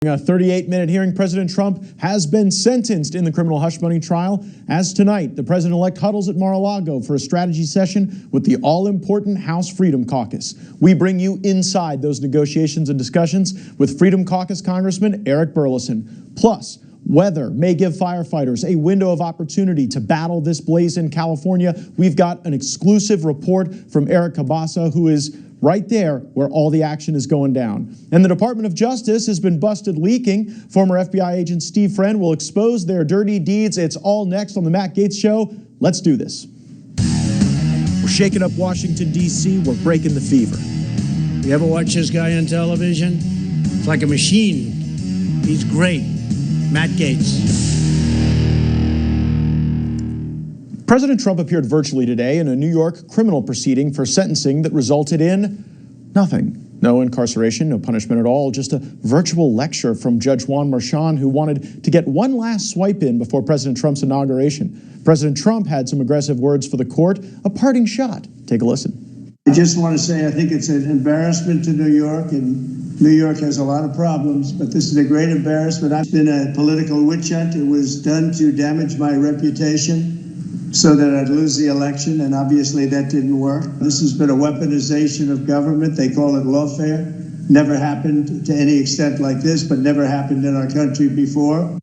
A 38-minute hearing, President Trump has been sentenced in the criminal hush money trial. As tonight, the president-elect huddles at Mar-a-Lago for a strategy session with the all-important House Freedom Caucus. We bring you inside those negotiations and discussions with Freedom Caucus Congressman Eric Burlison. Plus, weather may give firefighters a window of opportunity to battle this blaze in California. We've got an exclusive report from Eric Cabasa, who is right there where all the action is going down. And the Department of Justice has been busted leaking. Former FBI agent Steve Friend will expose their dirty deeds. It's all next on the Matt Gaetz Show. Let's do this. We're shaking up Washington, D.C. We're breaking the fever. You ever watch this guy on television? It's like a machine. He's great. Matt Gaetz. President Trump appeared virtually today in a New York criminal proceeding for sentencing that resulted in nothing. No incarceration, no punishment at all, just a virtual lecture from Judge Juan Merchan, who wanted to get one last swipe in before President Trump's inauguration. President Trump had some aggressive words for the court, a parting shot. Take a listen. I just want to say I think it's an embarrassment to New York, and New York has a lot of problems, but this is a great embarrassment. I've been a political witch hunt. It was done to damage my reputation so that I'd lose the election, and obviously that didn't work. This has been a weaponization of government. They call it lawfare. Never happened to any extent like this, but never happened in our country before.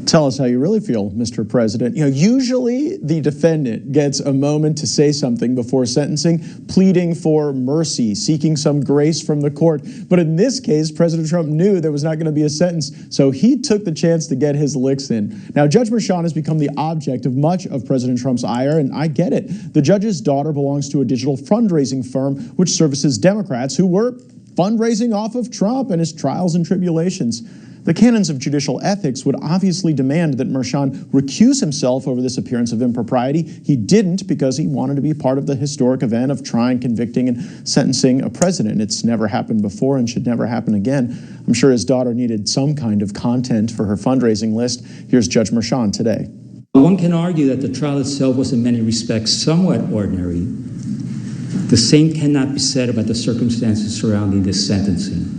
Tell us how you really feel, Mr. President. You know, usually the defendant gets a moment to say something before sentencing, pleading for mercy, seeking some grace from the court. But in this case, President Trump knew there was not going to be a sentence, so he took the chance to get his licks in. Now, Judge Merchan has become the object of much of President Trump's ire, and I get it. The judge's daughter belongs to a digital fundraising firm which services Democrats who were fundraising off of Trump and his trials and tribulations. The canons of judicial ethics would obviously demand that Merchan recuse himself over this appearance of impropriety. He didn't because he wanted to be part of the historic event of trying, convicting, and sentencing a president. It's never happened before and should never happen again. I'm sure his daughter needed some kind of content for her fundraising list. Here's Judge Merchan today. One can argue that the trial itself was in many respects somewhat ordinary. The same cannot be said about the circumstances surrounding this sentencing.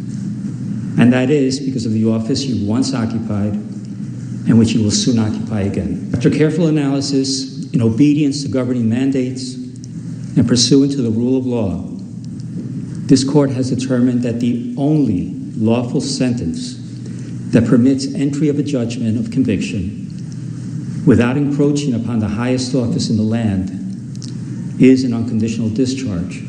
And that is because of the office you once occupied and which you will soon occupy again. After careful analysis, in obedience to governing mandates, and pursuant to the rule of law, this court has determined that the only lawful sentence that permits entry of a judgment of conviction without encroaching upon the highest office in the land is an unconditional discharge.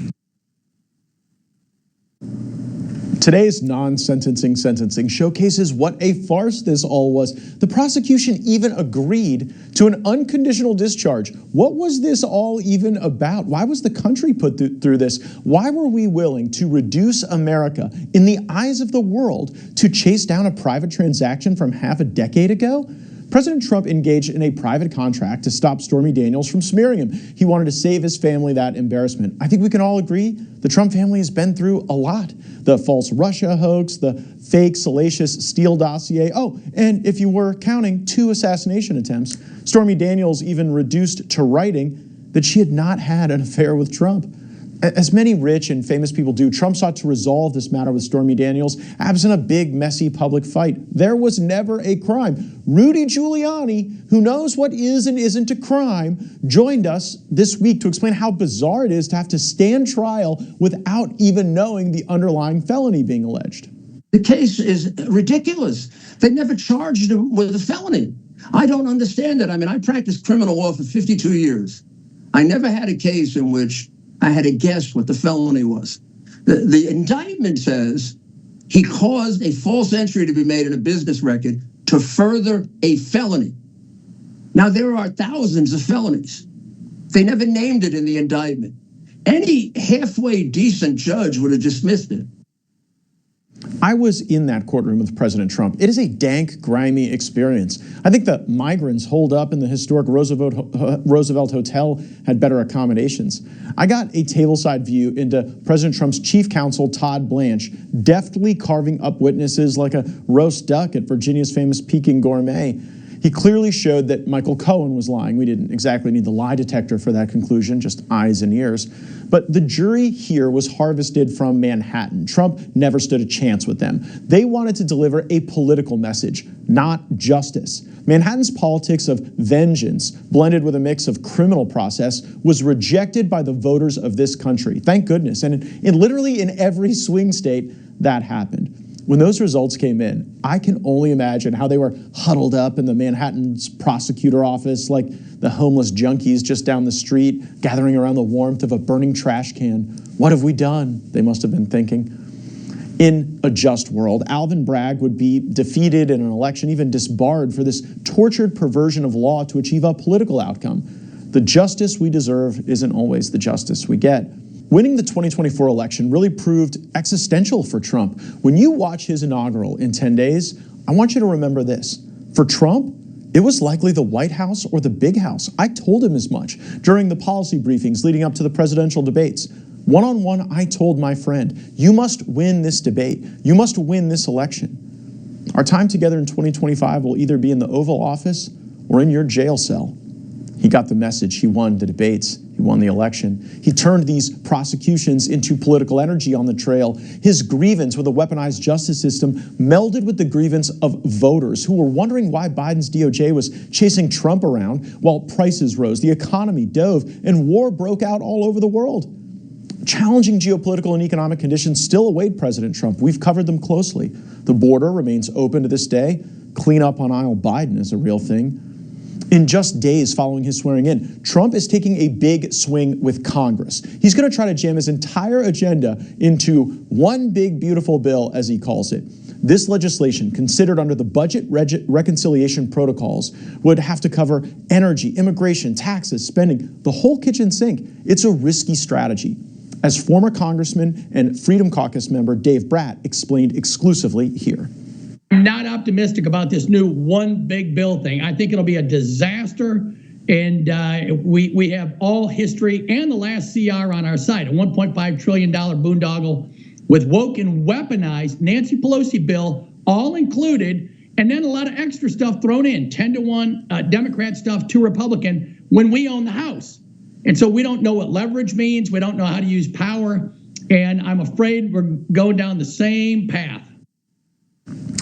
Today's non-sentencing sentencing showcases what a farce this all was. The prosecution even agreed to an unconditional discharge. What was this all even about? Why was the country put through this? Why were we willing to reduce America in the eyes of the world to chase down a private transaction from half a decade ago? President Trump engaged in a private contract to stop Stormy Daniels from smearing him. He wanted to save his family that embarrassment. I think we can all agree the Trump family has been through a lot. The false Russia hoax, the fake, salacious Steele dossier. Oh, and if you were counting 2 assassination attempts, Stormy Daniels even reduced to writing that she had not had an affair with Trump. As many rich and famous people do, Trump sought to resolve this matter with Stormy Daniels, absent a big, messy public fight. There was never a crime. Rudy Giuliani, who knows what is and isn't a crime, joined us this week to explain how bizarre it is to have to stand trial without even knowing the underlying felony being alleged. The case is ridiculous. They never charged him with a felony. I don't understand it. I mean, I practiced criminal law for 52 years. I never had a case in which I had to guess what the felony was. The indictment says he caused a false entry to be made in a business record to further a felony. Now, there are thousands of felonies. They never named it in the indictment. Any halfway decent judge would have dismissed it. I was in that courtroom with President Trump. It is a dank, grimy experience. I think the migrants holed up in the historic Roosevelt Hotel had better accommodations. I got a tableside view into President Trump's chief counsel, Todd Blanche, deftly carving up witnesses like a roast duck at Virginia's famous Peking Gourmet. He clearly showed that Michael Cohen was lying. We didn't exactly need the lie detector for that conclusion, just eyes and ears. But the jury here was harvested from Manhattan. Trump never stood a chance with them. They wanted to deliver a political message, not justice. Manhattan's politics of vengeance, blended with a mix of criminal process, was rejected by the voters of this country. Thank goodness. And literally in every swing state, that happened. When those results came in, I can only imagine how they were huddled up in the Manhattan's prosecutor office like the homeless junkies just down the street, gathering around the warmth of a burning trash can. What have we done? They must have been thinking. In a just world, Alvin Bragg would be defeated in an election, even disbarred for this tortured perversion of law to achieve a political outcome. The justice we deserve isn't always the justice we get. Winning the 2024 election really proved existential for Trump. When you watch his inaugural in 10 days, I want you to remember this. For Trump, it was likely the White House or the Big House. I told him as much during the policy briefings leading up to the presidential debates. One-on-one, I told my friend, you must win this debate. You must win this election. Our time together in 2025 will either be in the Oval Office or in your jail cell. He got the message. He won the debates. He won the election. He turned these prosecutions into political energy on the trail. His grievance with a weaponized justice system melded with the grievance of voters who were wondering why Biden's DOJ was chasing Trump around while prices rose, the economy dove, and war broke out all over the world. Challenging geopolitical and economic conditions still await President Trump. We've covered them closely. The border remains open to this day. Cleanup on aisle Biden is a real thing. In just days following his swearing in, Trump is taking a big swing with Congress. He's going to try to jam his entire agenda into one big, beautiful bill, as he calls it. This legislation, considered under the budget reconciliation protocols, would have to cover energy, immigration, taxes, spending, the whole kitchen sink. It's a risky strategy. As former Congressman and Freedom Caucus member Dave Bratt explained exclusively here. I'm not optimistic about this new one big bill thing. I think it'll be a disaster, and we have all history and the last CR on our side. A $1.5 trillion boondoggle with woke and weaponized Nancy Pelosi bill all included, and then a lot of extra stuff thrown in, 10-to-1 Democrat stuff to Republican when we own the House. And so we don't know what leverage means. We don't know how to use power, and I'm afraid we're going down the same path.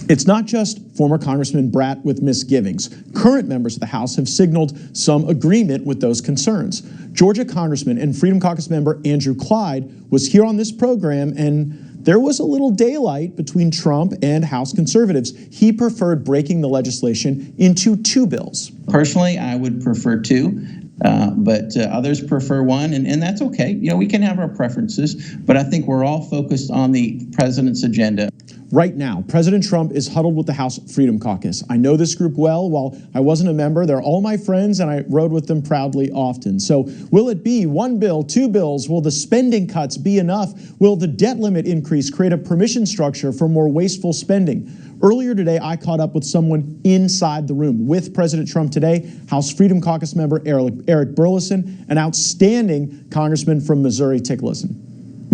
It's not just former Congressman Bratt with misgivings. Current members of the House have signaled some agreement with those concerns. Georgia Congressman and Freedom Caucus member Andrew Clyde was here on this program, and there was a little daylight between Trump and House conservatives. He preferred breaking the legislation into two bills. Personally, I would prefer two. But others prefer one, and that's okay. You know, we can have our preferences, but I think we're all focused on the president's agenda. Right now, President Trump is huddled with the House Freedom Caucus. I know this group well. While I wasn't a member, they're all my friends, and I rode with them proudly often. So will it be one bill, two bills? Will the spending cuts be enough? Will the debt limit increase create a permission structure for more wasteful spending? Earlier today, I caught up with someone inside the room with President Trump today, House Freedom Caucus member Eric Burleson, an outstanding congressman from Missouri. Take a listen.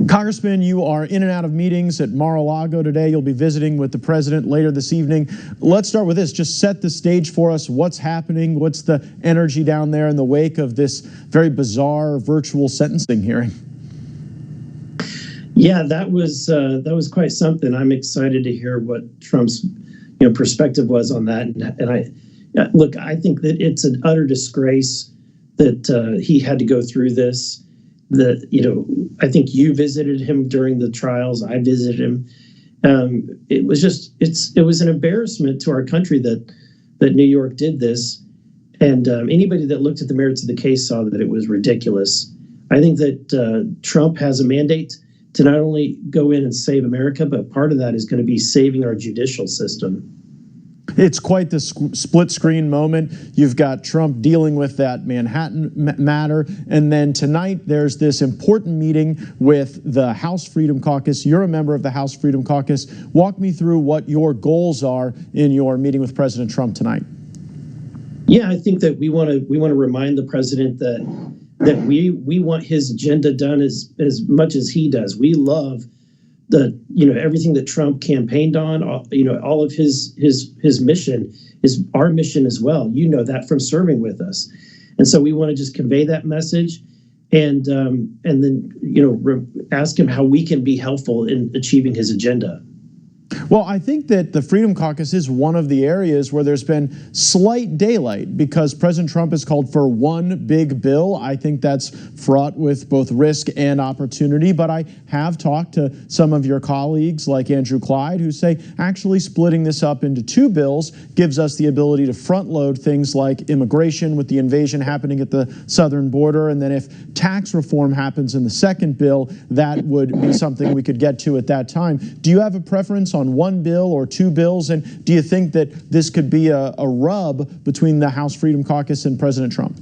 Congressman, you are in and out of meetings at Mar-a-Lago today. You'll be visiting with the president later this evening. Let's start with this. Just set the stage for us. What's happening? What's the energy down there in the wake of this very bizarre virtual sentencing hearing? Yeah, that was quite something. I'm excited to hear what Trump's perspective was on that. And I think that it's an utter disgrace that he had to go through this. I think you visited him during the trials. I visited him. It was an embarrassment to our country that New York did this. And anybody that looked at the merits of the case saw that it was ridiculous. I think that Trump has a mandate to not only go in and save America, but part of that is going to be saving our judicial system. It's quite the split screen moment. You've got Trump dealing with that Manhattan matter. And then tonight, there's this important meeting with the House Freedom Caucus. You're a member of the House Freedom Caucus. Walk me through what your goals are in your meeting with President Trump tonight. Yeah, I think that we want to remind the president that we want his agenda done as much as he does. We love everything that Trump campaigned on, all of his mission is our mission as well. You know that from serving with us, and so we want to just convey that message, and then ask him how we can be helpful in achieving his agenda. Well, I think that the Freedom Caucus is one of the areas where there's been slight daylight because President Trump has called for one big bill. I think that's fraught with both risk and opportunity, but I have talked to some of your colleagues like Andrew Clyde who say actually splitting this up into two bills gives us the ability to front load things like immigration with the invasion happening at the southern border, and then if tax reform happens in the second bill, that would be something we could get to at that time. Do you have a preference on one bill or two bills? And do you think that this could be a rub between the House Freedom Caucus and President Trump?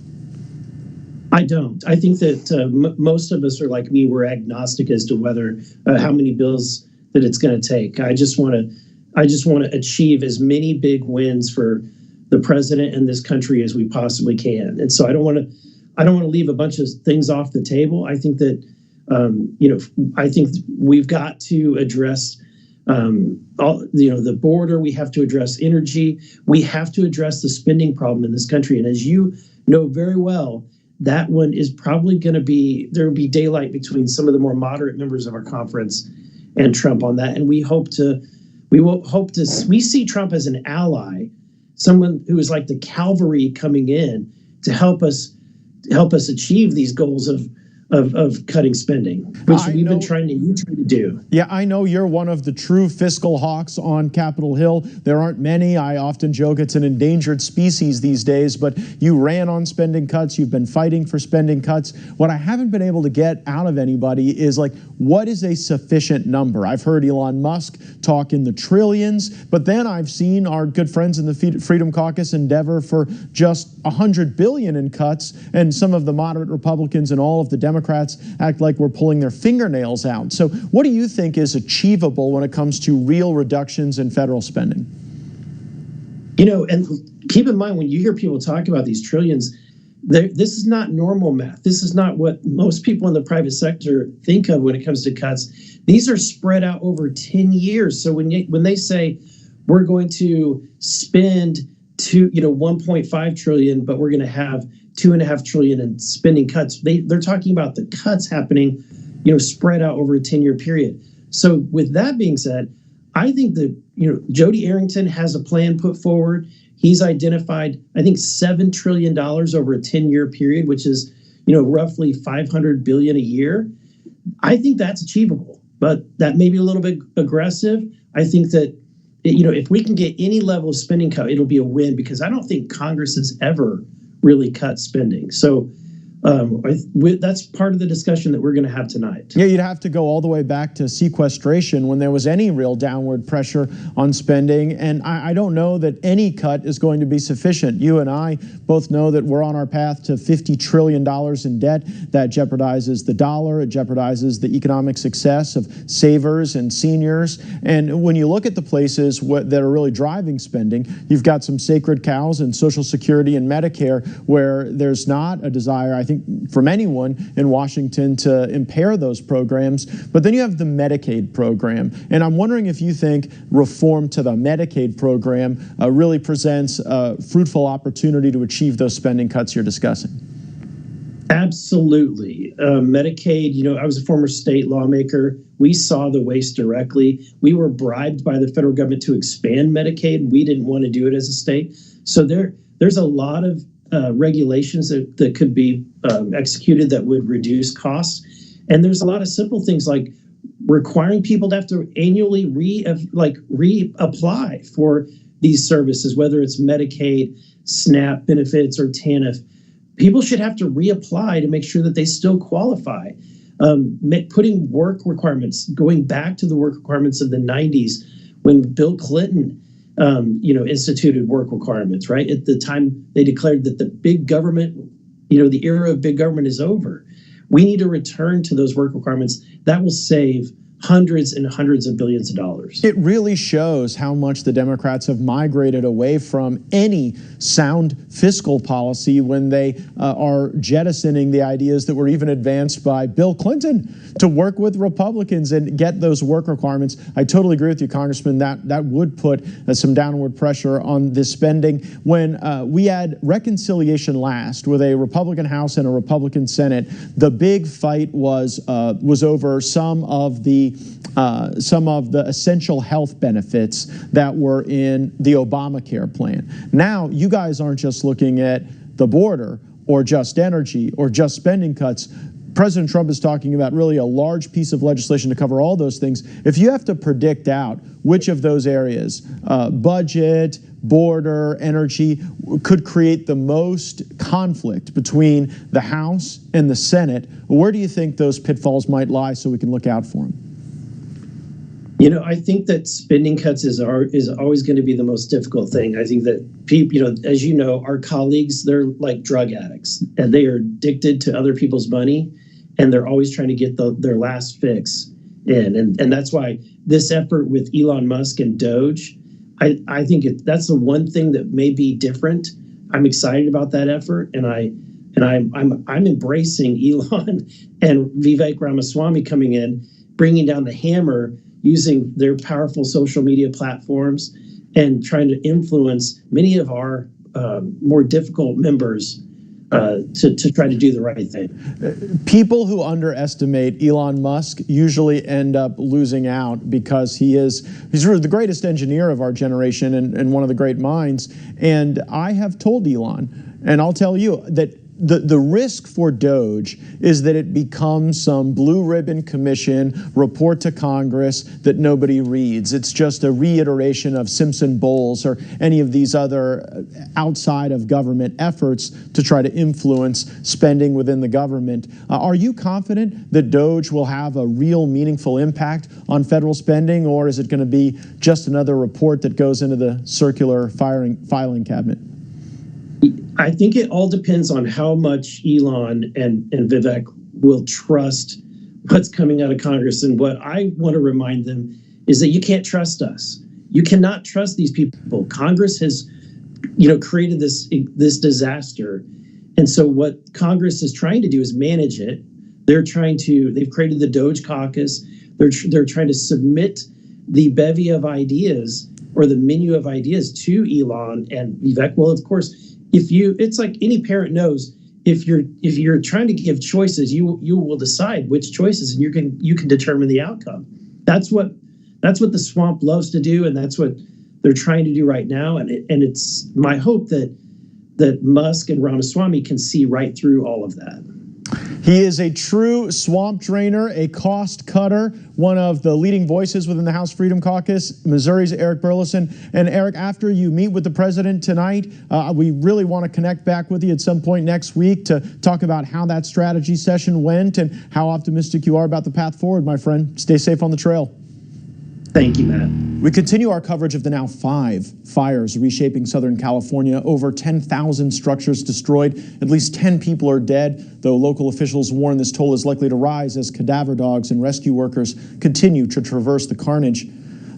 I don't. I think that most of us are like me. We're agnostic as to whether how many bills that it's going to take. I just want to achieve as many big wins for the president and this country as we possibly can. And so I don't want to leave a bunch of things off the table. I think that I think we've got to address the border. We have to address energy. We have to address the spending problem in this country. And as you know very well, that one is probably going to be, there will be daylight between some of the more moderate members of our conference and Trump on that. And we see Trump as an ally, someone who is like the cavalry coming in to help us achieve these goals of cutting spending, which we've been trying to do. Yeah, I know you're one of the true fiscal hawks on Capitol Hill. There aren't many. I often joke it's an endangered species these days, but you ran on spending cuts. You've been fighting for spending cuts. What I haven't been able to get out of anybody is like, what is a sufficient number? I've heard Elon Musk talk in the trillions, but then I've seen our good friends in the Freedom Caucus endeavor for just $100 billion in cuts, and some of the moderate Republicans and all of the Democrats act like we're pulling their fingernails out. So what do you think is achievable when it comes to real reductions in federal spending? And keep in mind, when you hear people talk about these trillions, this is not normal math. This is not what most people in the private sector think of when it comes to cuts. These are spread out over 10 years. So when they say we're going to spend 1.5 trillion, but we're going to have 2.5 trillion in spending cuts, they're talking about the cuts happening, spread out over a 10-year period. So with that being said, I think that, Jody Arrington has a plan put forward. He's identified, I think, $7 trillion over a 10-year period, which is, roughly $500 billion a year. I think that's achievable, but that may be a little bit aggressive. I think that, if we can get any level of spending cut, it'll be a win, because I don't think Congress has ever really cut spending. So that's part of the discussion that we're going to have tonight. Yeah, you'd have to go all the way back to sequestration when there was any real downward pressure on spending. And I don't know that any cut is going to be sufficient. You and I both know that we're on our path to $50 trillion in debt. That jeopardizes the dollar. It jeopardizes the economic success of savers and seniors. And when you look at the places that are really driving spending, you've got some sacred cows in Social Security and Medicare where there's not a desire, I think, from anyone in Washington to impair those programs. But then you have the Medicaid program. And I'm wondering if you think reform to the Medicaid program really presents a fruitful opportunity to achieve those spending cuts you're discussing. Absolutely. Medicaid, I was a former state lawmaker. We saw the waste directly. We were bribed by the federal government to expand Medicaid. We didn't want to do it as a state. So there's a lot of regulations that could be executed that would reduce costs. And there's a lot of simple things like requiring people to have to annually reapply for these services, whether it's Medicaid, SNAP benefits, or TANF. People should have to reapply to make sure that they still qualify. Putting work requirements, going back to the work requirements of the 90s when Bill Clinton instituted work requirements, right? At the time they declared that the big government, the era of big government is over. We need to return to those work requirements. That will save hundreds and hundreds of billions of dollars. It really shows how much the Democrats have migrated away from any sound fiscal policy when they are jettisoning the ideas that were even advanced by Bill Clinton to work with Republicans and get those work requirements. I totally agree with you, Congressman. That would put some downward pressure on this spending. When we had reconciliation last with a Republican House and a Republican Senate, the big fight was over some of the essential health benefits that were in the Obamacare plan. Now, you guys aren't just looking at the border or just energy or just spending cuts. President Trump is talking about really a large piece of legislation to cover all those things. If you have to predict out which of those areas, budget, border, energy, could create the most conflict between the House and the Senate, where do you think those pitfalls might lie so we can look out for them? You know, I think that spending cuts is always going to be the most difficult thing. I think that people, you know, as you know, our colleagues, they're like drug addicts and they are addicted to other people's money and they're always trying to get their last fix in. And that's why this effort with Elon Musk and Doge, I think that's the one thing that may be different. I'm excited about that effort, and I'm embracing Elon and Vivek Ramaswamy coming in, bringing down the hammer, using their powerful social media platforms and trying to influence many of our more difficult members to try to do the right thing. People who underestimate Elon Musk usually end up losing out because he's really the greatest engineer of our generation and one of the great minds. And I have told Elon, and I'll tell you, that the risk for Doge is that it becomes some blue ribbon commission report to Congress that nobody reads. It's just a reiteration of Simpson Bowles or any of these other outside of government efforts to try to influence spending within the government. Are you confident that Doge will have a real meaningful impact on federal spending, or is it going to be just another report that goes into the circular filing cabinet? I think it all depends on how much Elon and Vivek will trust what's coming out of Congress. And what I want to remind them is that you can't trust us. You cannot trust these people. Congress has, created this disaster. And so what Congress is trying to do is manage it. They've created the Doge caucus. They're trying to submit the bevy of ideas or the menu of ideas to Elon and Vivek. Well, of course, it's like any parent knows, if you're trying to give choices, you will decide which choices, and you can determine the outcome. That's what the swamp loves to do, and that's what they're trying to do right now. And it's my hope that Musk and Ramaswamy can see right through all of that. He is a true swamp drainer, a cost cutter, one of the leading voices within the House Freedom Caucus, Missouri's Eric Burleson. And Eric, after you meet with the president tonight, we really want to connect back with you at some point next week to talk about how that strategy session went and how optimistic you are about the path forward, my friend. Stay safe on the trail. Thank you, Matt. We continue our coverage of the now 5 fires reshaping Southern California. Over 10,000 structures destroyed. At least 10 people are dead, though local officials warn this toll is likely to rise as cadaver dogs and rescue workers continue to traverse the carnage.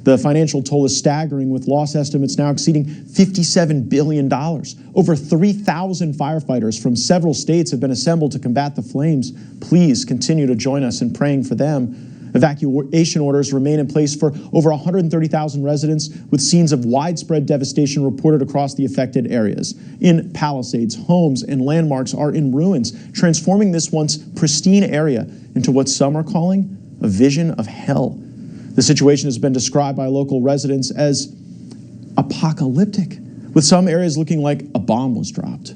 The financial toll is staggering, with loss estimates now exceeding $57 billion. Over 3,000 firefighters from several states have been assembled to combat the flames. Please continue to join us in praying for them. Evacuation orders remain in place for over 130,000 residents, with scenes of widespread devastation reported across the affected areas. In Palisades, homes and landmarks are in ruins, transforming this once pristine area into what some are calling a vision of hell. The situation has been described by local residents as apocalyptic, with some areas looking like a bomb was dropped.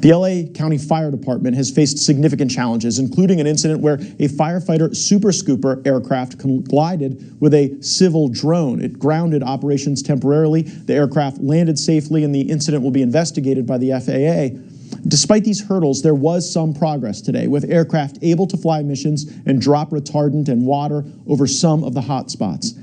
The LA County Fire Department has faced significant challenges, including an incident where a firefighter Super Scooper aircraft collided with a civil drone. It grounded operations temporarily. The aircraft landed safely, and the incident will be investigated by the FAA. Despite these hurdles, there was some progress today, with aircraft able to fly missions and drop retardant and water over some of the hot spots.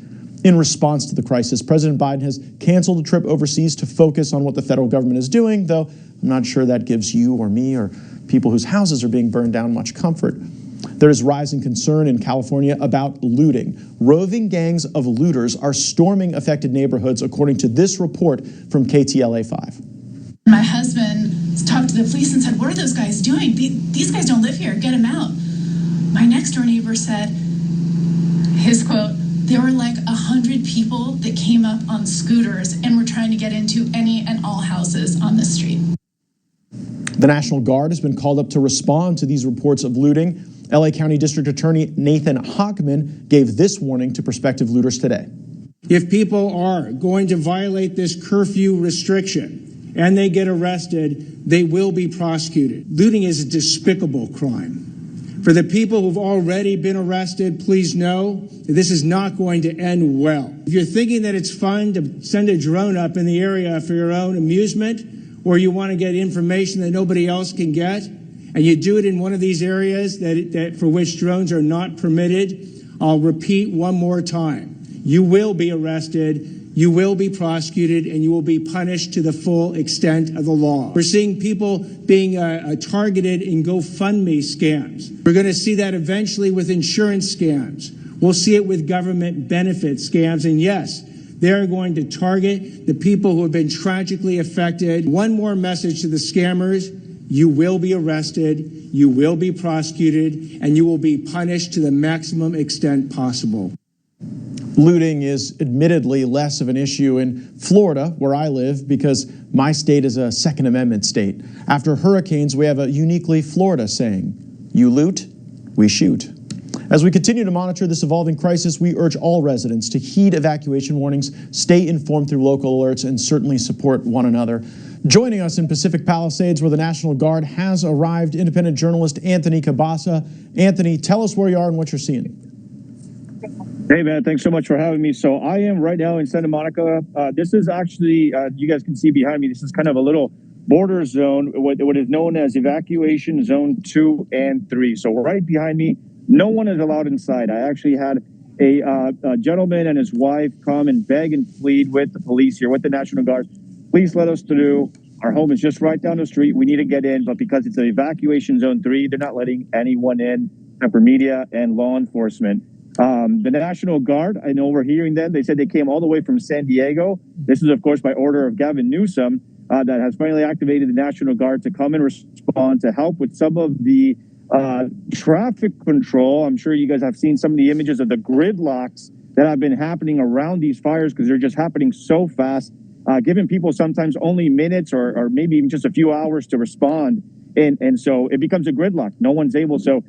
In response to the crisis, President Biden has canceled a trip overseas to focus on what the federal government is doing, though I'm not sure that gives you or me or people whose houses are being burned down much comfort. There is rising concern in California about looting. Roving gangs of looters are storming affected neighborhoods, according to this report from KTLA 5. My husband talked to the police and said, "What are those guys doing? These guys don't live here. Get them out." My next door neighbor said, his quote, "There were like 100 people that came up on scooters and were trying to get into any and all houses on the street." The National Guard has been called up to respond to these reports of looting. LA County District Attorney Nathan Hochman gave this warning to prospective looters today. If people are going to violate this curfew restriction and they get arrested, they will be prosecuted. Looting is a despicable crime. For the people who've already been arrested, please know that this is not going to end well. If you're thinking that it's fun to send a drone up in the area for your own amusement, or you want to get information that nobody else can get, and you do it in one of these areas that for which drones are not permitted, I'll repeat one more time. You will be arrested, you will be prosecuted, and you will be punished to the full extent of the law. We're seeing people being targeted in GoFundMe scams. We're going to see that eventually with insurance scams. We'll see it with government benefit scams, and yes, they're going to target the people who have been tragically affected. One more message to the scammers: you will be arrested, you will be prosecuted, and you will be punished to the maximum extent possible. Looting is admittedly less of an issue in Florida, where I live, because my state is a Second Amendment state. After hurricanes, we have a uniquely Florida saying, "You loot, we shoot." As we continue to monitor this evolving crisis, we urge all residents to heed evacuation warnings, stay informed through local alerts, and certainly support one another. Joining us in Pacific Palisades, where the National Guard has arrived, independent journalist Anthony Cabasa. Anthony, tell us where you are and what you're seeing. Hey, man, thanks so much for having me. So I am right now in Santa Monica. This is actually, you guys can see behind me, this is kind of a little border zone, what is known as evacuation zone 2 and 3. So right behind me, no one is allowed inside. I actually had a gentleman and his wife come and beg and plead with the police here, with the National Guard. Please let us through. Our home is just right down the street. We need to get in, but because it's an evacuation zone 3, they're not letting anyone in except for media and law enforcement. The National Guard, I know we're hearing them. They said they came all the way from San Diego. This is, of course, by order of Gavin Newsom, that has finally activated the National Guard to come and respond to help with some of the traffic control. I'm sure you guys have seen some of the images of the gridlocks that have been happening around these fires because they're just happening so fast, giving people sometimes only minutes or maybe even just a few hours to respond. And so it becomes a gridlock. No one's able. So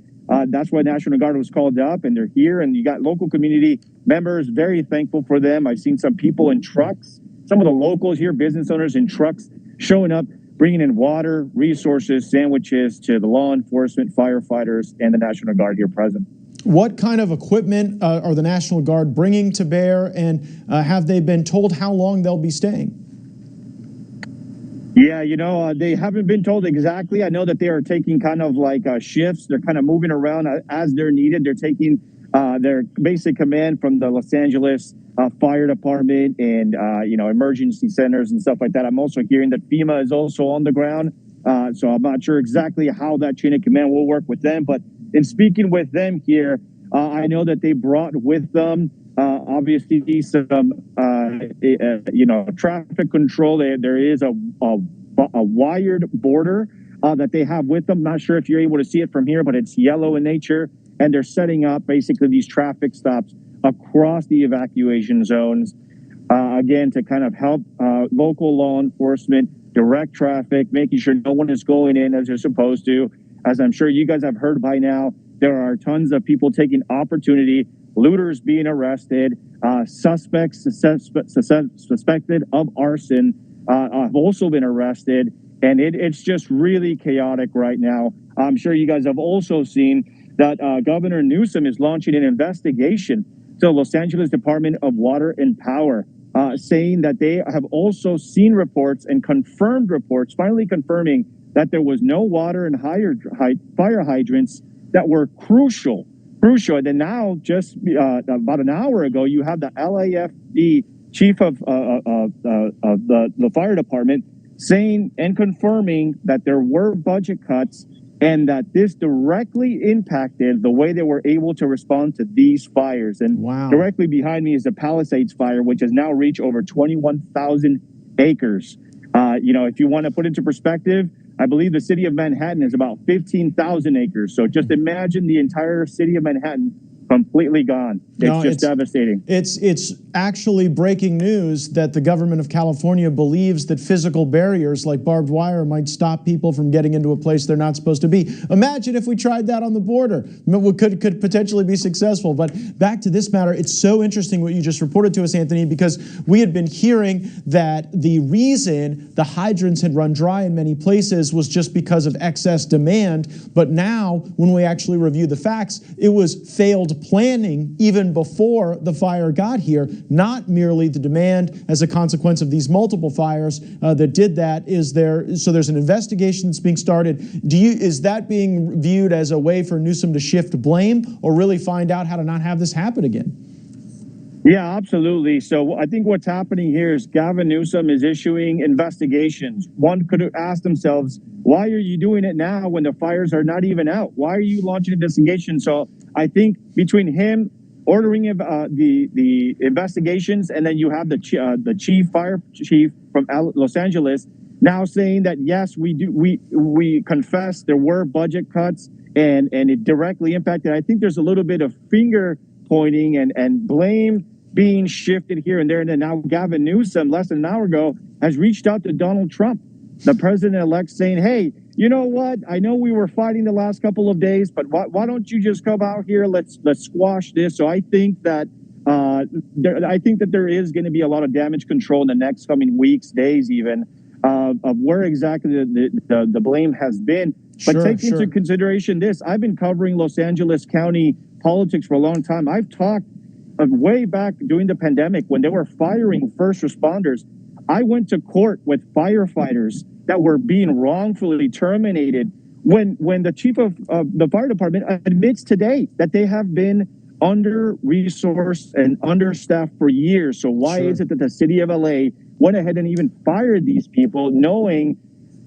that's why National Guard was called up, and they're here. And you got local community members, very thankful for them. I've seen some people in trucks, some of the locals here, business owners in trucks, showing up, bringing in water, resources, sandwiches to the law enforcement, firefighters, and the National Guard here present. What kind of equipment are the National Guard bringing to bear, and have they been told how long they'll be staying? Yeah, you know, they haven't been told exactly. I know that they are taking kind of like shifts. They're kind of moving around as they're needed. They're taking their basic command from the Los Angeles Fire Department and, you know, emergency centers and stuff like that. I'm also hearing that FEMA is also on the ground. So I'm not sure exactly how that chain of command will work with them. But in speaking with them here, I know that they brought with them obviously some, you know, traffic control. There is a wired border that they have with them. Not sure if you're able to see it from here, but it's yellow in nature. And they're setting up basically these traffic stops across the evacuation zones, again, to kind of help local law enforcement direct traffic, making sure no one is going in as they're supposed to. As I'm sure you guys have heard by now, there are tons of people taking opportunity, looters being arrested, suspects suspected of arson have also been arrested. And it's just really chaotic right now. I'm sure you guys have also seen that Governor Newsom is launching an investigation to the Los Angeles Department of Water and Power, saying that they have also seen reports and confirmed reports, finally confirming that there was no water and fire hydrants that were crucial. And then now, just about an hour ago, you have the LAFD chief of the fire department saying and confirming that there were budget cuts and that this directly impacted the way they were able to respond to these fires. And directly behind me is the Palisades fire, which has now reached over 21,000 acres. If you want to put into perspective, I believe the city of Manhattan is about 15,000 acres. So just imagine the entire city of Manhattan completely gone. It's devastating. It's actually breaking news that the government of California believes that physical barriers like barbed wire might stop people from getting into a place they're not supposed to be. Imagine if we tried that on the border. We could potentially be successful. But back to this matter, it's so interesting what you just reported to us, Anthony, because we had been hearing that the reason the hydrants had run dry in many places was just because of excess demand. But now, when we actually review the facts, it was failed planning even before the fire got here, not merely the demand as a consequence of these multiple fires that did that. So there's an investigation that's being started. Is that being viewed as a way for Newsom to shift blame or really find out how to not have this happen again? Yeah, absolutely. So I think what's happening here is Gavin Newsom is issuing investigations. One could have asked themselves, why are you doing it now when the fires are not even out? Why are you launching an investigation? So I think between him ordering the investigations, and then you have the fire chief from Los Angeles now saying that yes, we confess there were budget cuts and it directly impacted. I think there's a little bit of finger pointing and blame being shifted here and there. And then now Gavin Newsom, less than an hour ago, has reached out to Donald Trump, the president-elect, saying, hey, you know what? I know we were fighting the last couple of days, but why don't you just come out here? Let's squash this. So I think that there is going to be a lot of damage control in the next coming weeks, days, even of where exactly the blame has been. But take into consideration this: I've been covering Los Angeles County politics for a long time. I've talked way back during the pandemic when they were firing first responders. I went to court with firefighters that were being wrongfully terminated when the chief of the fire department admits today that they have been under-resourced and understaffed for years. So why is it that the city of LA went ahead and even fired these people, knowing,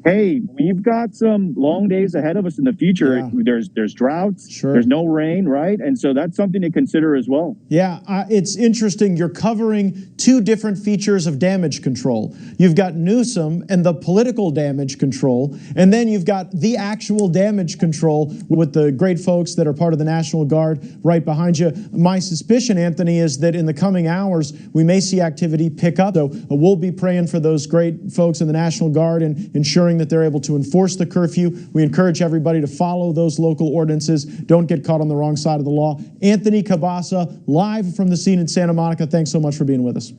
hey, we've got some long days ahead of us in the future. Yeah. There's droughts, there's no rain, right? And so that's something to consider as well. Yeah, it's interesting. You're covering two different features of damage control. You've got Newsom and the political damage control, and then you've got the actual damage control with the great folks that are part of the National Guard right behind you. My suspicion, Anthony, is that in the coming hours, we may see activity pick up. So we'll be praying for those great folks in the National Guard and ensuring that they're able to enforce the curfew. We encourage everybody to follow those local ordinances. Don't get caught on the wrong side of the law. Anthony Cabasa, live from the scene in Santa Monica. Thanks so much for being with us.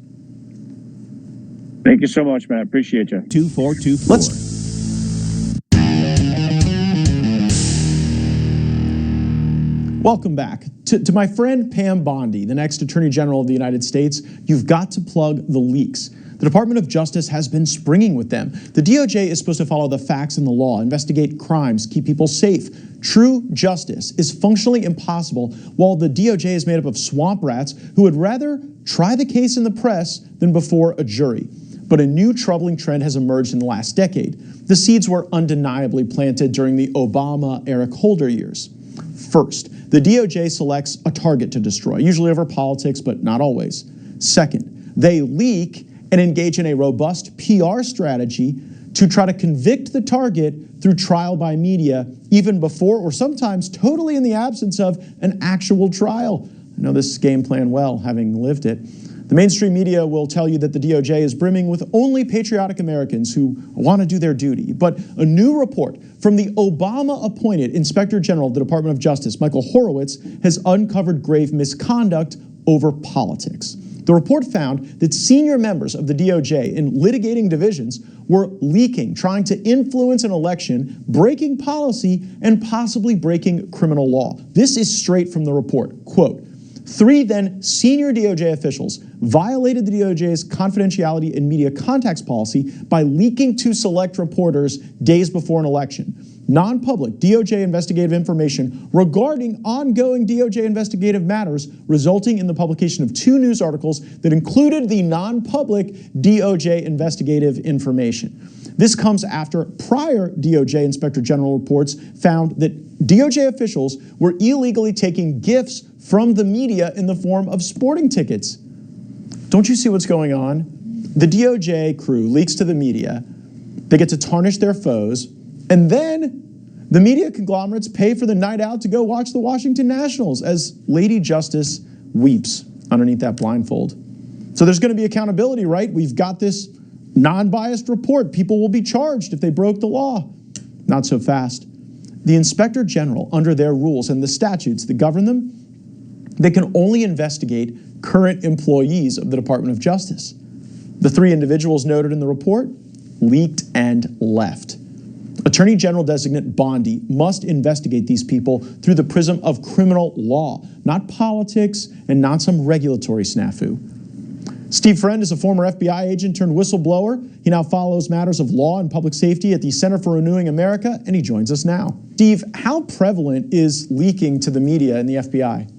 Thank you so much, man. I appreciate you. 2424. Welcome back. To my friend Pam Bondi, the next Attorney General of the United States, you've got to plug the leaks. The Department of Justice has been springing with them. The DOJ is supposed to follow the facts and the law, investigate crimes, keep people safe. True justice is functionally impossible while the DOJ is made up of swamp rats who would rather try the case in the press than before a jury. But a new troubling trend has emerged in the last decade. The seeds were undeniably planted during the Obama-Eric Holder years. First, the DOJ selects a target to destroy, usually over politics, but not always. Second, they leak and engage in a robust PR strategy to try to convict the target through trial by media, even before or sometimes totally in the absence of an actual trial. I know this game plan well, having lived it. The mainstream media will tell you that the DOJ is brimming with only patriotic Americans who want to do their duty. But a new report from the Obama-appointed Inspector General of the Department of Justice, Michael Horowitz, has uncovered grave misconduct over politics. The report found that senior members of the DOJ in litigating divisions were leaking, trying to influence an election, breaking policy, and possibly breaking criminal law. This is straight from the report. Quote, 3 then senior DOJ officials violated the DOJ's confidentiality and media contacts policy by leaking to select reporters days before an election non-public DOJ investigative information regarding ongoing DOJ investigative matters, resulting in the publication of 2 news articles that included the non-public DOJ investigative information. This comes after prior DOJ Inspector General reports found that DOJ officials were illegally taking gifts from the media in the form of sporting tickets. Don't you see what's going on? The DOJ crew leaks to the media. They get to tarnish their foes. And then the media conglomerates pay for the night out to go watch the Washington Nationals as Lady Justice weeps underneath that blindfold. So there's going to be accountability, right? We've got this non-biased report. People will be charged if they broke the law. Not so fast. The Inspector General, under their rules and the statutes that govern them, they can only investigate current employees of the Department of Justice. The 3 individuals noted in the report leaked and left. Attorney General designate Bondi must investigate these people through the prism of criminal law, not politics and not some regulatory snafu. Steve Friend is a former FBI agent turned whistleblower. He now follows matters of law and public safety at the Center for Renewing America, and he joins us now. Steve, how prevalent is leaking to the media in the FBI?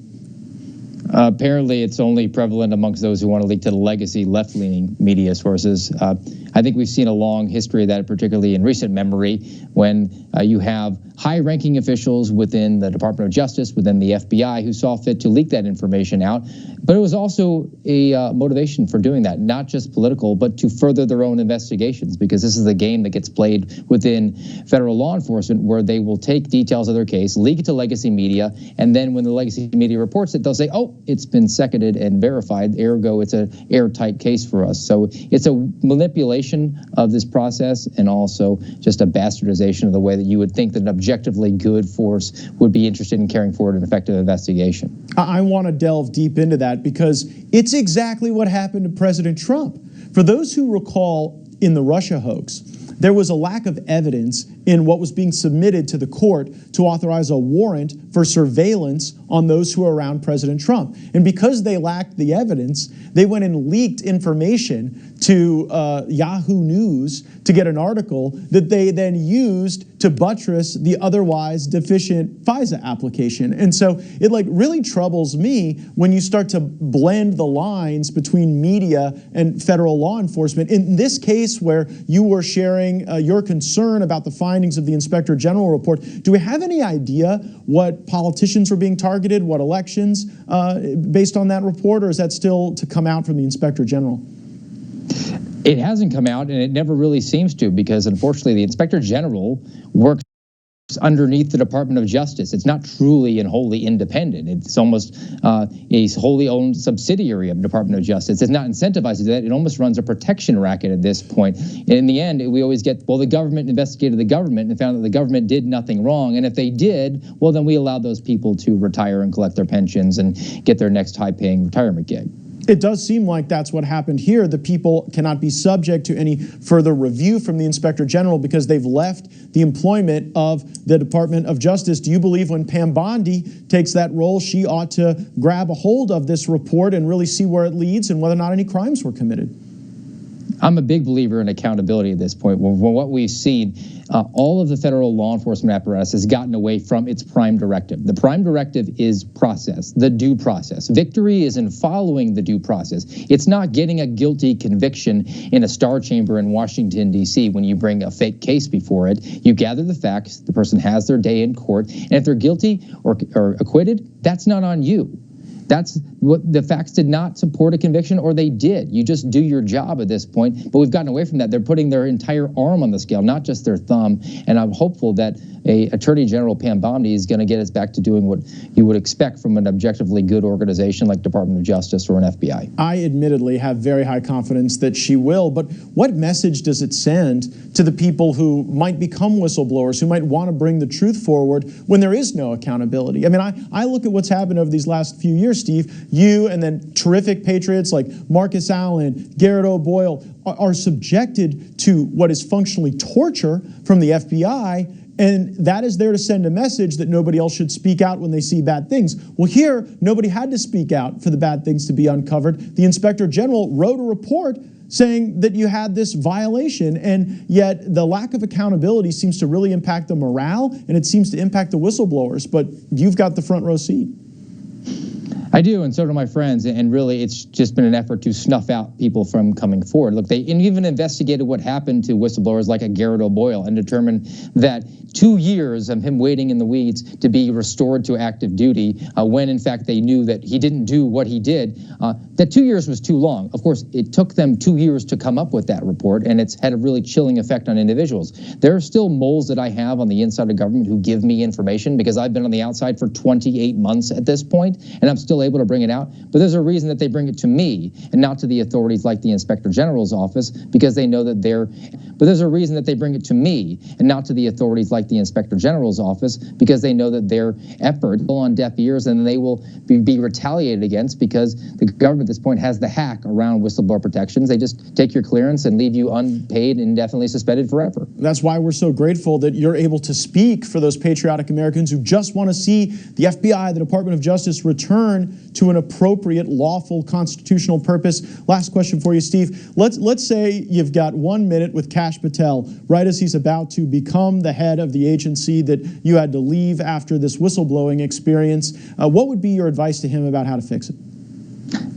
Apparently, it's only prevalent amongst those who want to leak to the legacy left-leaning media sources. I think we've seen a long history of that, particularly in recent memory, when you have high-ranking officials within the Department of Justice, within the FBI, who saw fit to leak that information out. But it was also a motivation for doing that, not just political, but to further their own investigations, because this is the game that gets played within federal law enforcement, where they will take details of their case, leak it to legacy media, and then when the legacy media reports it, they'll say, oh, it's been seconded and verified, ergo it's an airtight case for us. So it's a manipulation of this process and also just a bastardization of the way that you would think that an objectively good force would be interested in carrying forward an effective investigation. I want to delve deep into that because it's exactly what happened to President Trump. For those who recall in the Russia hoax, there was a lack of evidence in what was being submitted to the court to authorize a warrant for surveillance on those who were around President Trump. And because they lacked the evidence, they went and leaked information to Yahoo News to get an article that they then used to buttress the otherwise deficient FISA application. And so it really troubles me when you start to blend the lines between media and federal law enforcement. In this case where you were sharing your concern about the findings of the Inspector General report, do we have any idea what politicians were being targeted, what elections based on that report, or is that still to come out from the Inspector General? It hasn't come out, and it never really seems to, because unfortunately the Inspector General works underneath the Department of Justice. It's not truly and wholly independent. It's almost a wholly owned subsidiary of the Department of Justice. It's not incentivized to do that. It almost runs a protection racket at this point. And in the end, we always get, well, the government investigated the government and found that the government did nothing wrong. And if they did, well, then we allowed those people to retire and collect their pensions and get their next high-paying retirement gig. It does seem like that's what happened here. The people cannot be subject to any further review from the Inspector General because they've left the employment of the Department of Justice. Do you believe when Pam Bondi takes that role, she ought to grab a hold of this report and really see where it leads and whether or not any crimes were committed? I'm a big believer in accountability at this point. From what we've seen, all of the federal law enforcement apparatus has gotten away from its prime directive. The prime directive is process, the due process. Victory is in following the due process. It's not getting a guilty conviction in a star chamber in Washington, D.C. when you bring a fake case before it. You gather the facts, the person has their day in court, and if they're guilty or acquitted, that's not on you. That's what the facts did not support a conviction, or they did. You just do your job at this point. But we've gotten away from that. They're putting their entire arm on the scale, not just their thumb. And I'm hopeful that Attorney General Pam Bondi is going to get us back to doing what you would expect from an objectively good organization like Department of Justice or an FBI. I admittedly have very high confidence that she will, but what message does it send to the people who might become whistleblowers, who might want to bring the truth forward when there is no accountability? I mean, I look at what's happened over these last few years, Steve. You and then terrific patriots like Marcus Allen, Garrett O'Boyle are subjected to what is functionally torture from the FBI. And that is there to send a message that nobody else should speak out when they see bad things. Well, here, nobody had to speak out for the bad things to be uncovered. The Inspector General wrote a report saying that you had this violation, and yet the lack of accountability seems to really impact the morale, and it seems to impact the whistleblowers, but you've got the front row seat. I do, and so do my friends, and really it's just been an effort to snuff out people from coming forward. Look, they even investigated what happened to whistleblowers like a Garrett O'Boyle and determined that 2 years of him waiting in the weeds to be restored to active duty, when in fact they knew that he didn't do what he did, that 2 years was too long. Of course, it took them 2 years to come up with that report, and it's had a really chilling effect on individuals. There are still moles that I have on the inside of government who give me information because I've been on the outside for 28 months at this point, and I'm still able to bring it out. But there's a reason that they bring it to me and not to the authorities like the Inspector General's office, because they know that there's a reason that they bring it to me and not to the authorities like the Inspector General's office, because they know that their effort will on deaf ears and they will be retaliated against, because the government at this point has the hack around whistleblower protections. They just take your clearance and leave you unpaid, indefinitely suspended forever. That's why we're so grateful that you're able to speak for those patriotic Americans who just want to see the FBI, the Department of Justice, return to an appropriate, lawful, constitutional purpose. Last question for you, Steve. Let's say you've got 1 minute with Kash Patel, right as he's about to become the head of the agency that you had to leave after this whistleblowing experience. What would be your advice to him about how to fix it?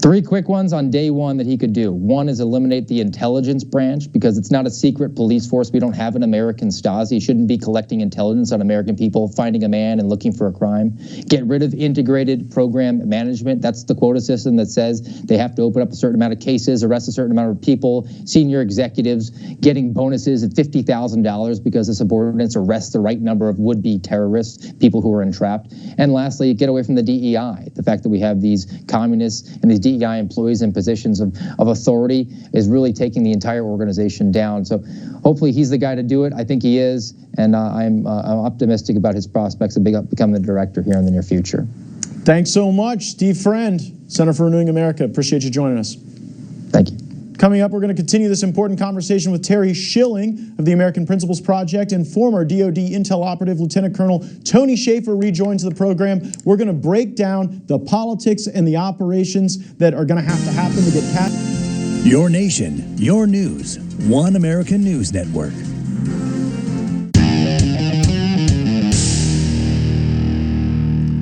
3 quick ones on day one that he could do. One is eliminate the intelligence branch, because it's not a secret police force. We don't have an American Stasi. He shouldn't be collecting intelligence on American people, finding a man and looking for a crime. Get rid of integrated program management. That's the quota system that says they have to open up a certain amount of cases, arrest a certain amount of people, senior executives getting bonuses of $50,000 because the subordinates arrest the right number of would-be terrorists, people who are entrapped. And lastly, get away from the DEI. The fact that we have these communists and these DEI employees in positions of authority is really taking the entire organization down. So hopefully he's the guy to do it. I think he is, and I'm optimistic about his prospects of becoming the director here in the near future. Thanks so much, Steve Friend, Center for Renewing America. Appreciate you joining us. Thank you. Coming up, we're going to continue this important conversation with Terry Schilling of the American Principles Project, and former DoD Intel operative Lieutenant Colonel Tony Shaffer rejoins the program. We're going to break down the politics and the operations that are going to happen to get Cat. Your nation, your news, One American News Network.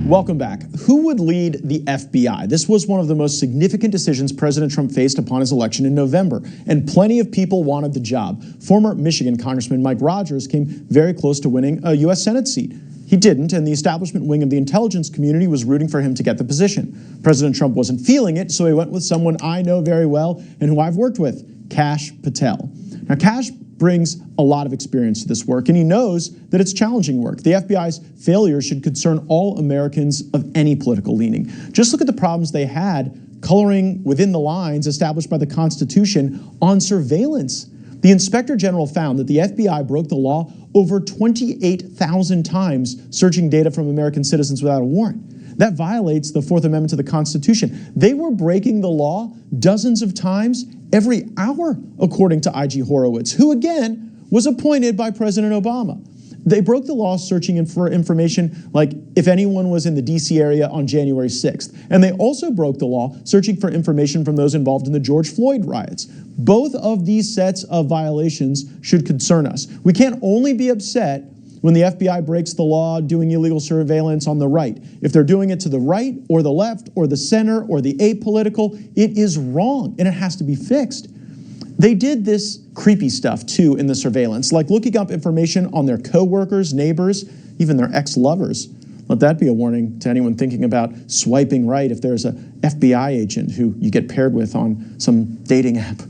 Welcome back. Who would lead the FBI? This was one of the most significant decisions President Trump faced upon his election in November, and plenty of people wanted the job. Former Michigan Congressman Mike Rogers came very close to winning a U.S. Senate seat. He didn't, and the establishment wing of the intelligence community was rooting for him to get the position. President Trump wasn't feeling it, so he went with someone I know very well and who I've worked with, Kash Patel. Now, Kash brings a lot of experience to this work, and he knows that it's challenging work. The FBI's failure should concern all Americans of any political leaning. Just look at the problems they had coloring within the lines established by the Constitution on surveillance. The Inspector General found that the FBI broke the law over 28,000 times, searching data from American citizens without a warrant. That violates the Fourth Amendment to the Constitution. They were breaking the law dozens of times every hour, according to IG Horowitz, who again was appointed by President Obama. They broke the law searching for information like if anyone was in the DC area on January 6th. And they also broke the law searching for information from those involved in the George Floyd riots. Both of these sets of violations should concern us. We can't only be upset when the FBI breaks the law doing illegal surveillance on the right. If they're doing it to the right or the left or the center or the apolitical, it is wrong and it has to be fixed. They did this creepy stuff too in the surveillance, like looking up information on their coworkers, neighbors, even their ex-lovers. Let that be a warning to anyone thinking about swiping right if there's an FBI agent who you get paired with on some dating app.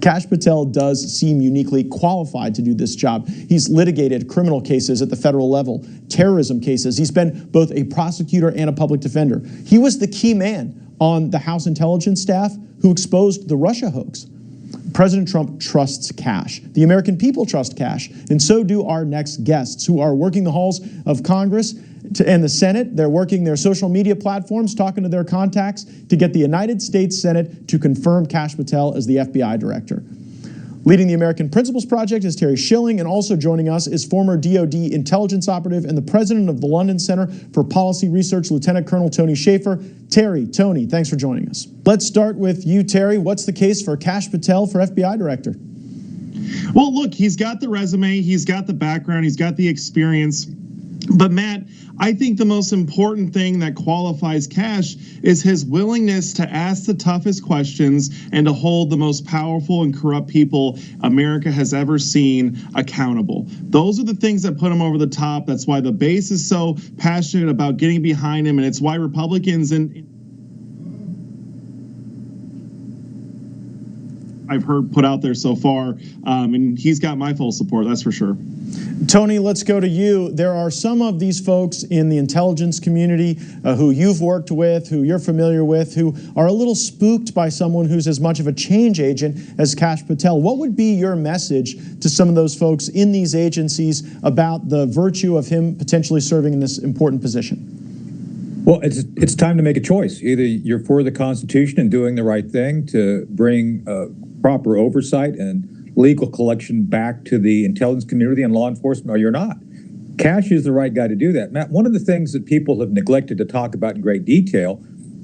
Kash Patel does seem uniquely qualified to do this job. He's litigated criminal cases at the federal level, terrorism cases. He's been both a prosecutor and a public defender. He was the key man on the House intelligence staff who exposed the Russia hoax. President Trump trusts Kash. The American people trust Kash, and so do our next guests who are working the halls of Congress and the Senate. They're working their social media platforms, talking to their contacts to get the United States Senate to confirm Kash Patel as the FBI director. Leading the American Principles Project is Terry Schilling, and also joining us is former DoD intelligence operative and the president of the London Center for Policy Research, Lieutenant Colonel Tony Shaffer. Tony, thanks for joining us. Let's start with you, Terry. What's the case for Kash Patel for FBI director? Well, look, he's got the resume, he's got the background, he's got the experience. But Matt, I think the most important thing that qualifies Kash is his willingness to ask the toughest questions and to hold the most powerful and corrupt people America has ever seen accountable. Those are the things that put him over the top. That's why the base is so passionate about getting behind him, and it's why Republicans I've heard put out there so far, and he's got my full support, that's for sure. Tony, let's go to you. There are some of these folks in the intelligence community who you've worked with, who you're familiar with, who are a little spooked by someone who's as much of a change agent as Kash Patel. What would be your message to some of those folks in these agencies about the virtue of him potentially serving in this important position? Well, it's time to make a choice. Either you're for the Constitution and doing the right thing to bring proper oversight and legal collection back to the intelligence community and law enforcement, or you're not. Kash is the right guy to do that. Matt, one of the things that people have neglected to talk about in great detail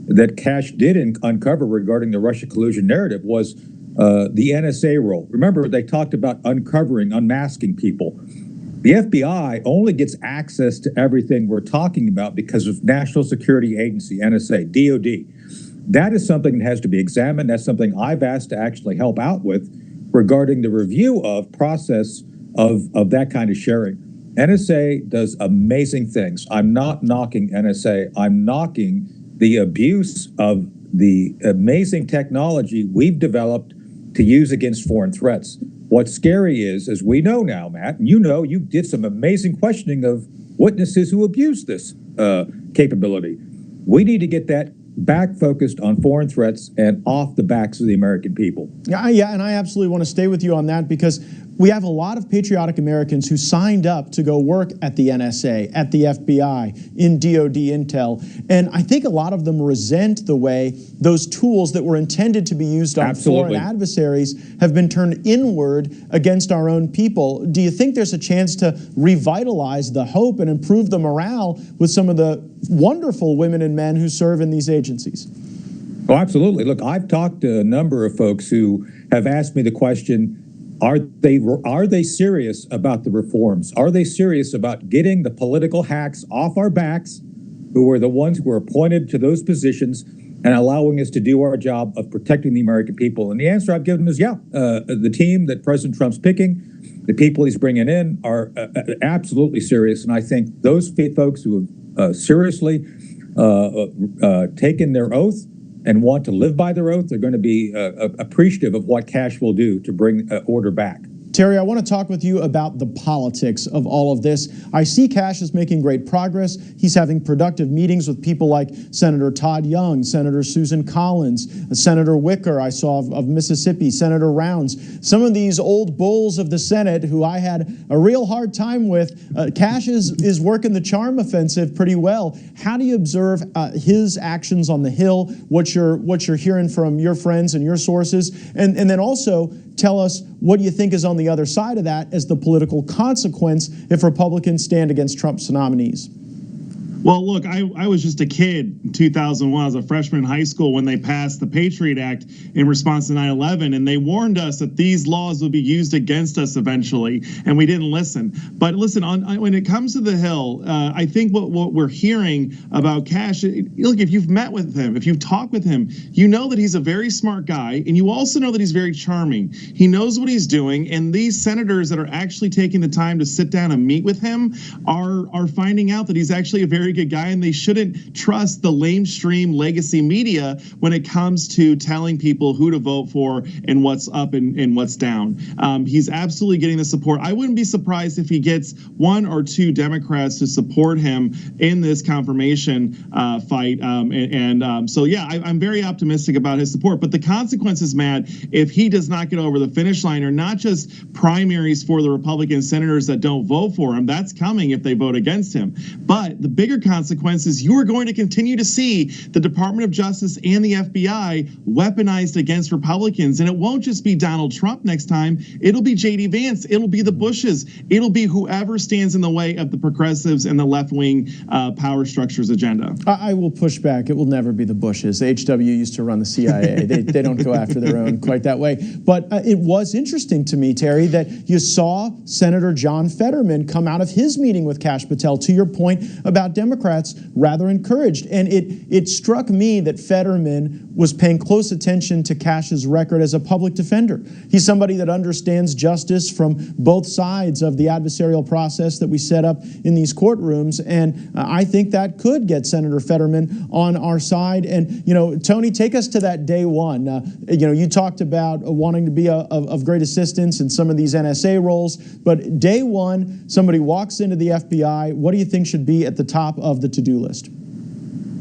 that Kash did uncover regarding the Russia collusion narrative was the NSA role. Remember, they talked about unmasking people. The FBI only gets access to everything we're talking about because of National Security Agency, NSA, DOD. That is something that has to be examined. That's something I've asked to actually help out with regarding the review of process of that kind of sharing. NSA does amazing things. I'm not knocking NSA. I'm knocking the abuse of the amazing technology we've developed to use against foreign threats. What's scary is, as we know now, Matt, and you did some amazing questioning of witnesses who abused this capability. We need to get that back focused on foreign threats and off the backs of the American people. Yeah, and I absolutely want to stay with you on that because we have a lot of patriotic Americans who signed up to go work at the NSA, at the FBI, in DOD Intel, and I think a lot of them resent the way those tools that were intended to be used on foreign adversaries have been turned inward against our own people. Do you think there's a chance to revitalize the hope and improve the morale with some of the wonderful women and men who serve in these agencies? Oh, absolutely. Look, I've talked to a number of folks who have asked me the question, are they serious about the reforms? Are they serious about getting the political hacks off our backs, who are the ones who are appointed to those positions, and allowing us to do our job of protecting the American people? And the answer I've given is, yeah, the team that President Trump's picking, the people he's bringing in are absolutely serious. And I think those folks who have seriously taken their oath and want to live by their oath, they're going to be appreciative of what Kash will do to bring order back. Terry, I want to talk with you about the politics of all of this. I see Kash is making great progress. He's having productive meetings with people like Senator Todd Young, Senator Susan Collins, Senator Wicker, I saw of Mississippi, Senator Rounds. Some of these old bulls of the Senate who I had a real hard time with. Kash is working the charm offensive pretty well. How do you observe his actions on the Hill, what you're hearing from your friends and your sources, and then also tell us what you think is on the other side of that as the political consequence if Republicans stand against Trump's nominees? Well, look, I was just a kid in 2001. I was a freshman in high school when they passed the Patriot Act in response to 9/11, and they warned us that these laws would be used against us eventually, and we didn't listen. But listen, when it comes to the Hill, I think what we're hearing about Kash, look, if you've met with him, if you've talked with him, you know that he's a very smart guy, and you also know that he's very charming. He knows what he's doing, and these senators that are actually taking the time to sit down and meet with him are finding out that he's actually a very good guy, and they shouldn't trust the lamestream legacy media when it comes to telling people who to vote for and what's up and what's down. He's absolutely getting the support. I wouldn't be surprised if he gets 1 or 2 Democrats to support him in this confirmation fight. So yeah, I'm very optimistic about his support. But the consequences, Matt, if he does not get over the finish line, are not just primaries for the Republican senators that don't vote for him. That's coming if they vote against him. But the bigger consequences, you are going to continue to see the Department of Justice and the FBI weaponized against Republicans. And it won't just be Donald Trump next time. It'll be J.D. Vance. It'll be the Bushes. It'll be whoever stands in the way of the progressives and the left-wing power structures agenda. I will push back. It will never be the Bushes. HW used to run the CIA. They don't go after their own quite that way. But it was interesting to me, Terry, that you saw Senator John Fetterman come out of his meeting with Kash Patel, to your point about Democrats, rather encouraged. And it struck me that Fetterman was paying close attention to Kash's record as a public defender. He's somebody that understands justice from both sides of the adversarial process that we set up in these courtrooms. And I think that could get Senator Fetterman on our side. And, Tony, take us to that day one. You talked about wanting to be of great assistance in some of these NSA roles. But day one, somebody walks into the FBI. What do you think should be at the top of the to-do list?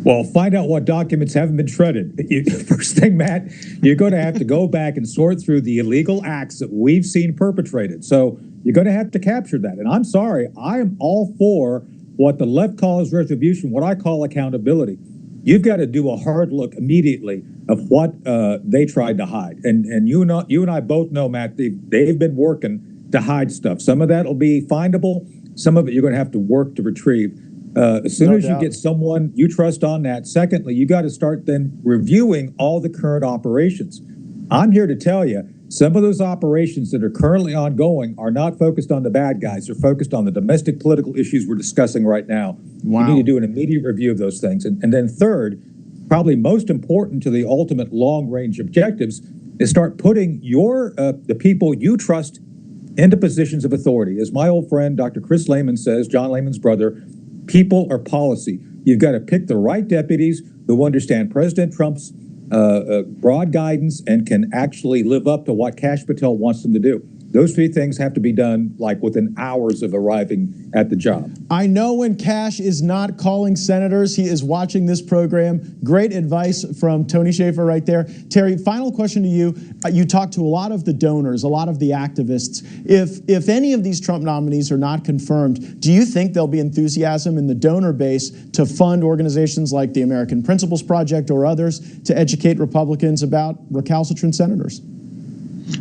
Well, find out what documents haven't been shredded. First thing, Matt, you're going to have to go back and sort through the illegal acts that we've seen perpetrated. So you're going to have to capture that. And I'm sorry, I am all for what the left calls retribution, what I call accountability. You've got to do a hard look immediately of what they tried to hide. And you and I both know, Matt, they've been working to hide stuff. Some of that will be findable. Some of it you're going to have to work to retrieve. As soon as you get someone you trust on that. Secondly, you got to start then reviewing all the current operations. I'm here to tell you, some of those operations that are currently ongoing are not focused on the bad guys. They're focused on the domestic political issues we're discussing right now. Wow. You need to do an immediate review of those things. And then third, probably most important to the ultimate long-range objectives, is start putting the people you trust into positions of authority. As my old friend, Dr. Chris Lehman says, John Lehman's brother, people are policy. You've got to pick the right deputies who understand President Trump's broad guidance and can actually live up to what Kash Patel wants them to do. Those three things have to be done like within hours of arriving at the job. I know when Kash is not calling senators, he is watching this program. Great advice from Tony Shaffer right there. Terry, final question to you. You talked to a lot of the donors, a lot of the activists. If any of these Trump nominees are not confirmed, do you think there'll be enthusiasm in the donor base to fund organizations like the American Principles Project or others to educate Republicans about recalcitrant senators?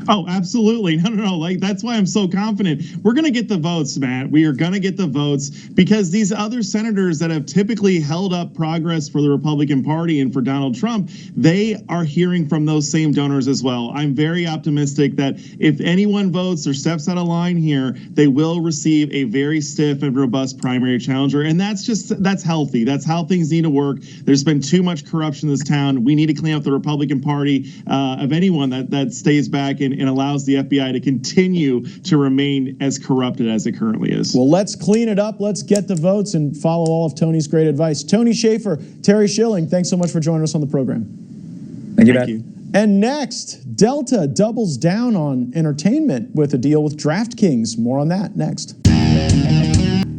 Oh, absolutely. No. Like, that's why I'm so confident. We're going to get the votes, Matt. We are going to get the votes because these other senators that have typically held up progress for the Republican Party and for Donald Trump, they are hearing from those same donors as well. I'm very optimistic that if anyone votes or steps out of line here, they will receive a very stiff and robust primary challenger. And that's healthy. That's how things need to work. There's been too much corruption in this town. We need to clean up the Republican Party of anyone that stays back and allows the FBI to continue to remain as corrupted as it currently is. Well, let's clean it up. Let's get the votes and follow all of Tony's great advice. Tony Shaffer, Terry Schilling, thanks so much for joining us on the program. Thank you, Matt. And next, Delta doubles down on entertainment with a deal with DraftKings. More on that next.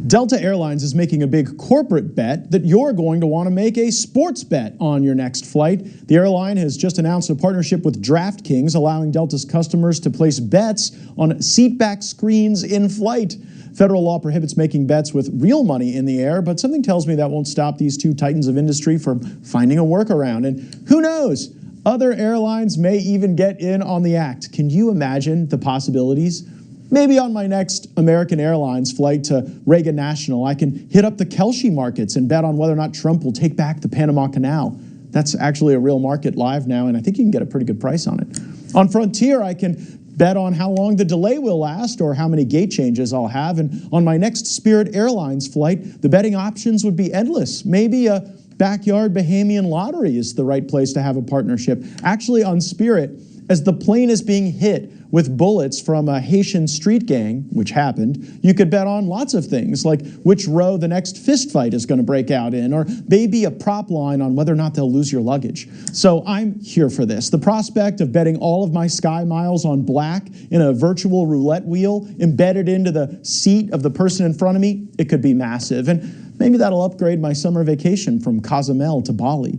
Delta Airlines is making a big corporate bet that you're going to want to make a sports bet on your next flight. The airline has just announced a partnership with DraftKings, allowing Delta's customers to place bets on seatback screens in flight. Federal law prohibits making bets with real money in the air, but something tells me that won't stop these two titans of industry from finding a workaround. And who knows? Other airlines may even get in on the act. Can you imagine the possibilities? Maybe on my next American Airlines flight to Reagan National, I can hit up the Kelce markets and bet on whether or not Trump will take back the Panama Canal. That's actually a real market live now, and I think you can get a pretty good price on it. On Frontier, I can bet on how long the delay will last or how many gate changes I'll have. And on my next Spirit Airlines flight, the betting options would be endless. Maybe a backyard Bahamian lottery is the right place to have a partnership. Actually, on Spirit, as the plane is being hit with bullets from a Haitian street gang, which happened, you could bet on lots of things, like which row the next fist fight is going to break out in, or maybe a prop line on whether or not they'll lose your luggage. So I'm here for this. The prospect of betting all of my Sky Miles on black in a virtual roulette wheel embedded into the seat of the person in front of me, it could be massive. And maybe that'll upgrade my summer vacation from Cozumel to Bali.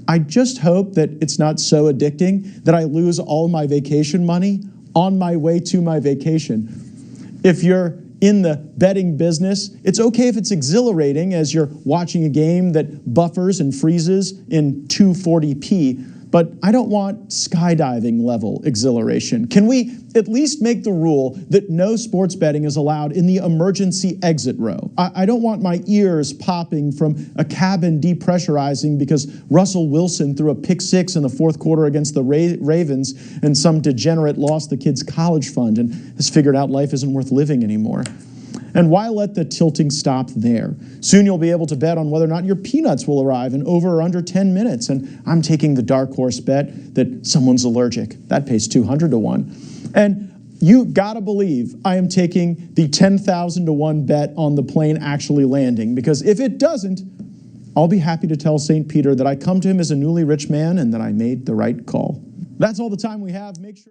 I just hope that it's not so addicting that I lose all my vacation money on my way to my vacation. If you're in the betting business. It's okay if it's exhilarating as you're watching a game that buffers and freezes in 240p, but I don't want skydiving level exhilaration. Can we at least make the rule that no sports betting is allowed in the emergency exit row? I don't want my ears popping from a cabin depressurizing because Russell Wilson threw a pick six in the fourth quarter against the Ravens and some degenerate lost the kid's college fund and has figured out life isn't worth living anymore. And why let the tilting stop there? Soon you'll be able to bet on whether or not your peanuts will arrive in over or under 10 minutes. And I'm taking the dark horse bet that someone's allergic. That pays 200 to 1. And you gotta believe I am taking the 10,000 to 1 bet on the plane actually landing, because if it doesn't, I'll be happy to tell St. Peter that I come to him as a newly rich man and that I made the right call. That's all the time we have. Make sure